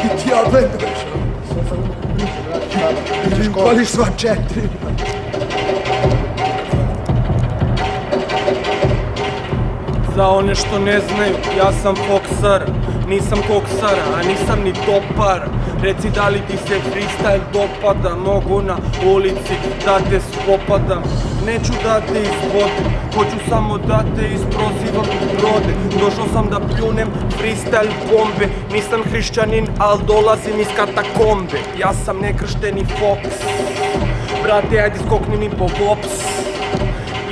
I ti ja gledaš. Vidim, pališ sva 4. Za one što ne znaju, ja sam foksar. Nisam koksara, a nisam ni topar. Reci da li ti se freestyle dopada. Mogu na ulici da te spopadam. Neću da te izvodim, hoću samo da te isprozivam brode. Došao sam da pljunem freestyle bombe. Nisam hrišćanin, al dolazim iz katakombe. Ja sam nekršteni Fox. Brate, ajde skokni mi po bops.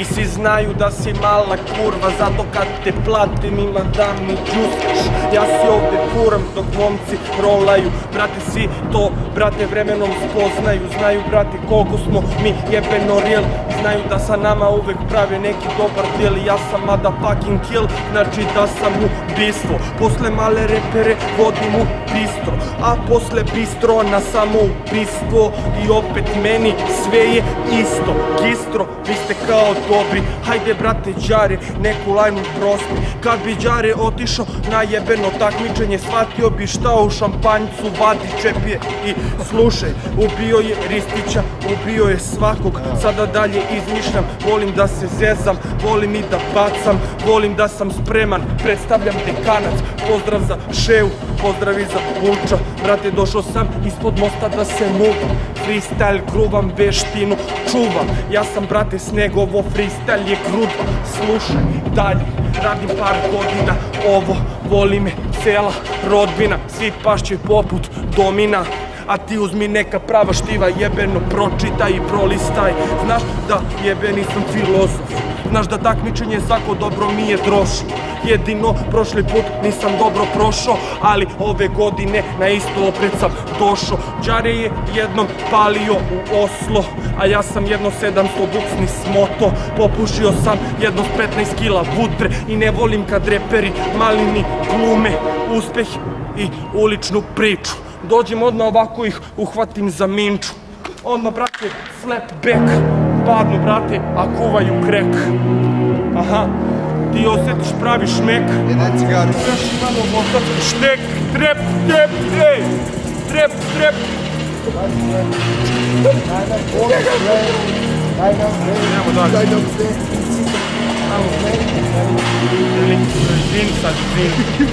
I svi znaju da si mala kurva, zato kad te platim ima da mi džuskaš. Ja si ovdje furam dok momci rolaju. Brate, svi to, brate, vremenom spoznaju. Znaju, brate, koliko smo mi jebeno real. Znaju da sa nama uvek prave neki dobar deal. Ja sam motherfucking kill, znači da sam ubistvo. Posle male repere vodim u bistro, a posle bistro na samo ubistvo. I opet meni sve je isto. Gistro, vi ste kao dobri, hajde brate Đare, neku lajnu prospi. Kad bi Đare otišao na jebeno takmičenje, shvatio bi šta u šampanjcu vadi čepije. I slušaj, ubio je Ristića, ubio je svakog. Sada dalje izmišljam, volim da se zezam, volim i da bacam, volim da sam spreman, predstavljam dekanac. Pozdrav za Ševu, pozdrav i za Vuča. Brate, došao sam ispod mosta da se muvam. Freestyle gruvam, veštinu čuvam. Ja sam, brate, Snegovo, freestyle je gruba. Slušaj, dalje, radim par godina ovo, voli me cela rodbina. Svi pašće poput domina, a ti uzmi neka prava štiva, jebeno pročitaj i prolistaj. Znaš da jebeni sam filozof, znaš da takmičenje svako dobro mi je došlo. Jedino prošli put nisam dobro prošao, ali ove godine na isto opet sam došao. Đare je jednom palio u Oslo, a ja sam jedno 700 buksni smoto. Popušio sam jedno 15 kila vutre i ne volim kad reperi malini glume uspeh i uličnu priču. Dođem odmah ovako ih uhvatim za minču. Odmah, brate, slap back. Padnu, brate, a kuvaju krek. Aha, ti osjetiš pravi šmek. Jedan cigaru. Imamo osjećaj štek, trep, trep, ej! Trep, trep. Idemo dalje. Izvini sad, izvini.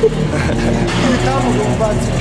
Tamo ga ubaci.